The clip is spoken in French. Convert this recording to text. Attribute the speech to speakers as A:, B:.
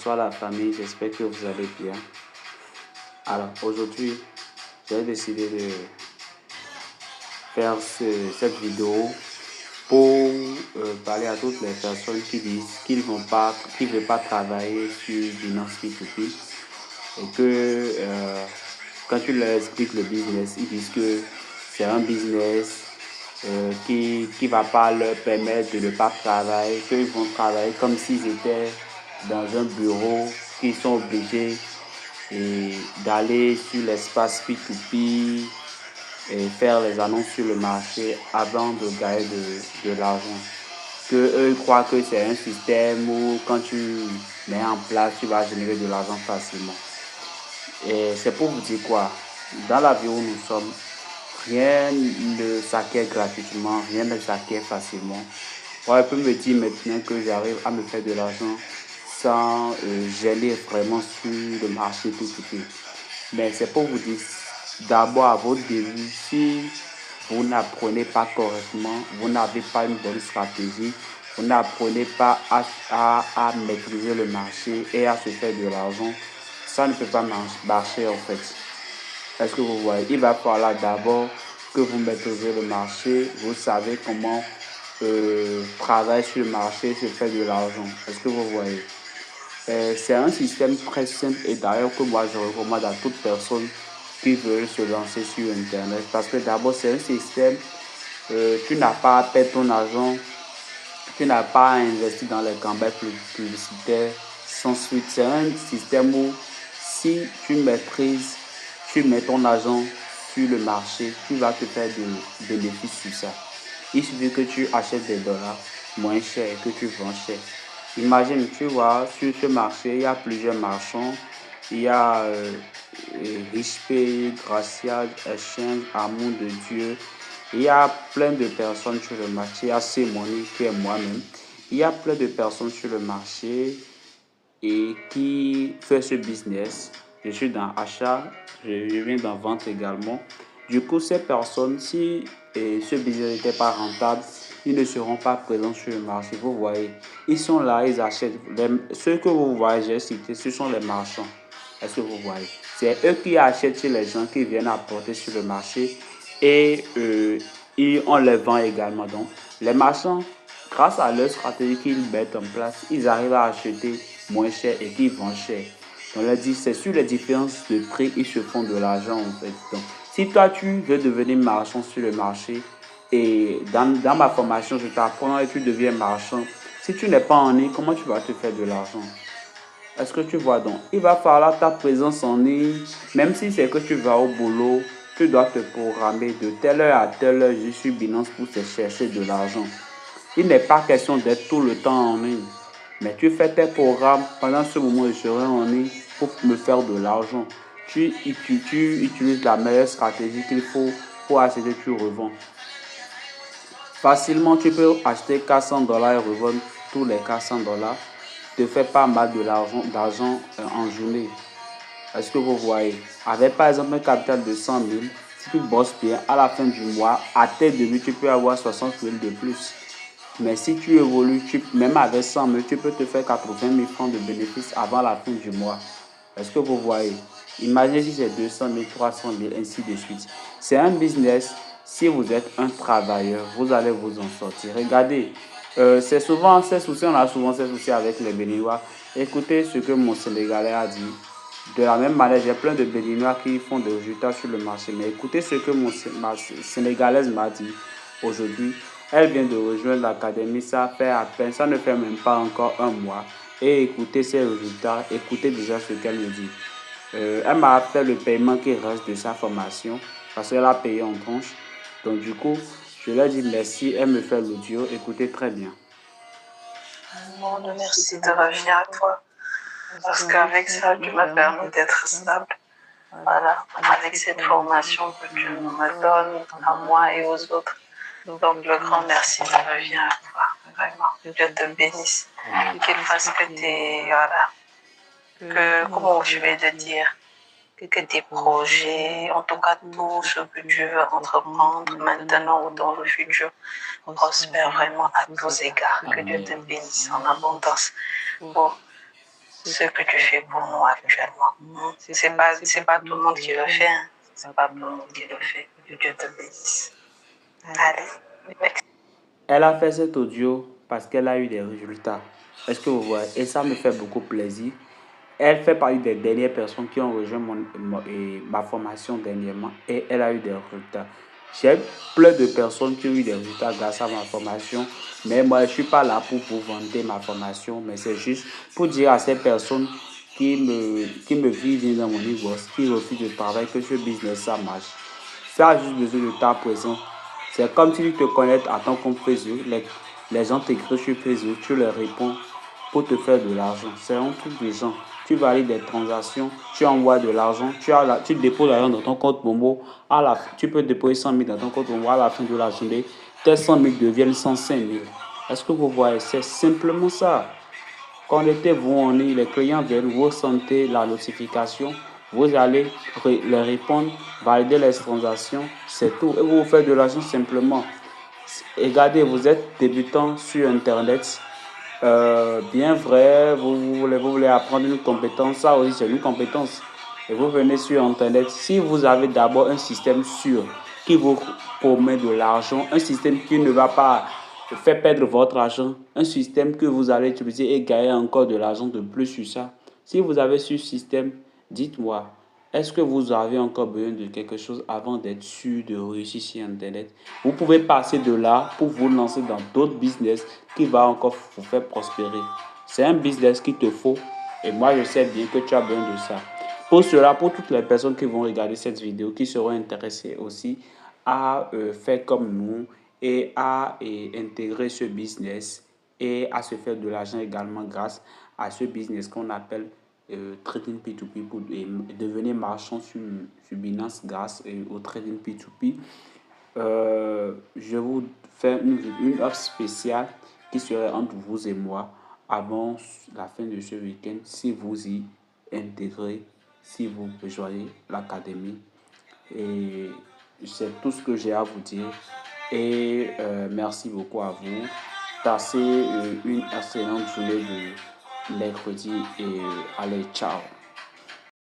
A: bonsoir la famille, j'espère que vous allez bien. Alors aujourd'hui, j'ai décidé de faire cette vidéo pour parler à toutes les personnes qui disent qu'ils ne veulent pas travailler sur Binance P2P et que quand tu leur expliques le business, ils disent que c'est un business qui ne va pas leur permettre de ne pas travailler, qu'ils vont travailler comme s'ils étaient dans un bureau, qu'ils sont obligés d'aller sur l'espace P2P et faire les annonces sur le marché avant de gagner de l'argent. Que eux croient que c'est un système où quand tu mets en place, tu vas générer de l'argent facilement. Et c'est pour vous dire quoi? Dans la vie où nous sommes, rien ne s'acquiert gratuitement, rien ne s'acquiert facilement. Ouais, on peut me dire maintenant que j'arrive à me faire de l'argent sans gêner vraiment sur le marché P2P. Mais c'est pour vous dire, d'abord à votre début, si vous n'apprenez pas correctement, vous n'avez pas une bonne stratégie, vous n'apprenez pas à maîtriser le marché et à se faire de l'argent, ça ne peut pas marcher en fait. Est-ce que vous voyez? Il va falloir d'abord que vous maîtrisez le marché, vous savez comment travailler sur le marché, se faire de l'argent. Est-ce que vous voyez? C'est un système très simple et d'ailleurs que moi je recommande à toute personne qui veut se lancer sur Internet parce que d'abord c'est un système, tu n'as pas à perdre ton argent, tu n'as pas à investir dans les campagnes publicitaires sans suite. C'est un système où si tu maîtrises, tu mets ton argent sur le marché, tu vas te faire des bénéfices sur ça. Il suffit que tu achètes des dollars moins cher et que tu vends cher. Imagine, tu vois, sur ce marché, il y a plusieurs marchands. Il y a Richepay, Gracia, Exchange, Amour de Dieu. Il y a plein de personnes sur le marché. Il y a C-Money qui est moi-même. Il y a plein de personnes sur le marché et qui fait ce business. Je suis dans achat, je viens dans vente également. Du coup, ces personnes, si ce business n'était pas rentable, ils ne seront pas présents sur le marché. Vous voyez, ils sont là, ils achètent. Ceux que vous voyez, j'ai cité, ce sont les marchands. Est-ce que vous voyez? C'est eux qui achètent les gens qui viennent apporter sur le marché et on les vend également. Donc, les marchands, grâce à leur stratégie qu'ils mettent en place, ils arrivent à acheter moins cher et qu'ils vendent cher. Donc, c'est sur les différences de prix qu'ils se font de l'argent en fait. Donc, si toi tu veux devenir marchand sur le marché et dans ma formation, je t'apprends et tu deviens marchand, si tu n'es pas en ligne, comment tu vas te faire de l'argent? Est-ce que tu vois donc? Il va falloir ta présence en ligne, même si c'est que tu vas au boulot, tu dois te programmer de telle heure à telle heure, je suis Binance pour te chercher de l'argent. Il n'est pas question d'être tout le temps en ligne, mais tu fais tes programmes pendant ce moment je serai en ligne pour me faire de l'argent. Tu utilises la meilleure stratégie qu'il faut pour acheter, tu revends. Facilement, tu peux acheter 400 dollars et revendre tous les 400 dollars. Te fait pas mal de d'argent en journée. Est-ce que vous voyez? Avec par exemple un capital de 100 000, si tu bosses bien, à la fin du mois, à tes débuts, tu peux avoir 60 000 de plus. Mais si tu évolues, même avec 100 000, tu peux te faire 80 000 francs de bénéfices avant la fin du mois. Est-ce que vous voyez? Imaginez si c'est 200 000, 300 000, ainsi de suite. C'est un business. Si vous êtes un travailleur, vous allez vous en sortir. Regardez, c'est souvent ces soucis, on a souvent ces soucis avec les Béninois. Écoutez ce que mon Sénégalais a dit. De la même manière, j'ai plein de Béninois qui font des résultats sur le marché. Mais écoutez ce que ma Sénégalaise m'a dit aujourd'hui. Elle vient de rejoindre l'académie, ça fait à peine, ça ne fait même pas encore un mois. Et écoutez ses résultats, écoutez déjà ce qu'elle me dit. Elle m'a fait le paiement qui reste de sa formation parce qu'elle a payé en tranche. Donc du coup, je lui ai dit merci, elle me fait l'audio, écoutez très bien.
B: Mon merci te revient à toi parce qu'avec ça, tu m'as permis d'être stable. Voilà, avec cette formation que tu me donnes à moi et aux autres. Donc le grand merci te revient à toi, vraiment. Dieu te bénisse. Qu'il fasse que comment je vais te dire, que tes projets, en tout cas tout ce que tu veux entreprendre maintenant ou dans le futur, prospèrent vraiment à tous égards. Que Dieu te bénisse en abondance. Bon, ce que tu fais pour nous actuellement. C'est pas tout le monde qui le fait. Hein. C'est pas tout le monde qui le fait. Que Dieu te bénisse. Allez.
A: Elle a fait cet audio parce qu'elle a eu des résultats. Est-ce que vous voyez? Et ça me fait beaucoup plaisir. Elle fait partie des dernières personnes qui ont rejoint ma formation dernièrement et elle a eu des résultats. J'ai plein de personnes qui ont eu des résultats grâce à ma formation, mais moi je ne suis pas là pour vous vanter ma formation, mais c'est juste pour dire à ces personnes qui me vivent dans mon niveau, qui refusent de travailler, que ce business ça marche. Ça a juste besoin de ta présence. C'est comme si tu te connectes à ton compte Facebook, les gens t'écrivent sur Facebook, tu leur réponds pour te faire de l'argent. C'est un truc de gens. Tu valides des transactions, tu envoies de l'argent, tu déposes l'argent dans ton compte Momo. Tu peux déposer 100 000 dans ton compte Momo. À la fin de la journée, tes 100 000 deviennent 105 000. Est-ce que vous voyez? C'est simplement ça. Connectez-vous en ligne, les clients viennent, vous sentez la notification, vous allez leur répondre, valider les transactions, c'est tout. Et vous faites de l'argent simplement. Regardez, vous êtes débutant sur Internet. Bien vrai, vous voulez apprendre une compétence, ça aussi c'est une compétence. Et vous venez sur Internet. Si vous avez d'abord un système sûr qui vous promet de l'argent, un système qui ne va pas faire perdre votre argent, un système que vous allez utiliser et gagner encore de l'argent de plus sur ça. Si vous avez ce système, dites-moi, est-ce que vous avez encore besoin de quelque chose avant d'être sûr de réussir sur Internet? Vous pouvez passer de là pour vous lancer dans d'autres business qui va encore vous faire prospérer. C'est un business qu'il te faut et moi je sais bien que tu as besoin de ça. Pour cela, pour toutes les personnes qui vont regarder cette vidéo, qui seront intéressées aussi à faire comme nous et à intégrer ce business et à se faire de l'argent également grâce à ce business qu'on appelle trading P2P pour devenir marchand sur Binance grâce au trading P2P. Je vous fais une offre spéciale qui serait entre vous et moi avant la fin de ce week-end si vous y intégrez, si vous rejoignez l'académie. Et c'est tout ce que j'ai à vous dire. Et merci beaucoup à vous. Passez une excellente journée de mercredi et allez, ciao.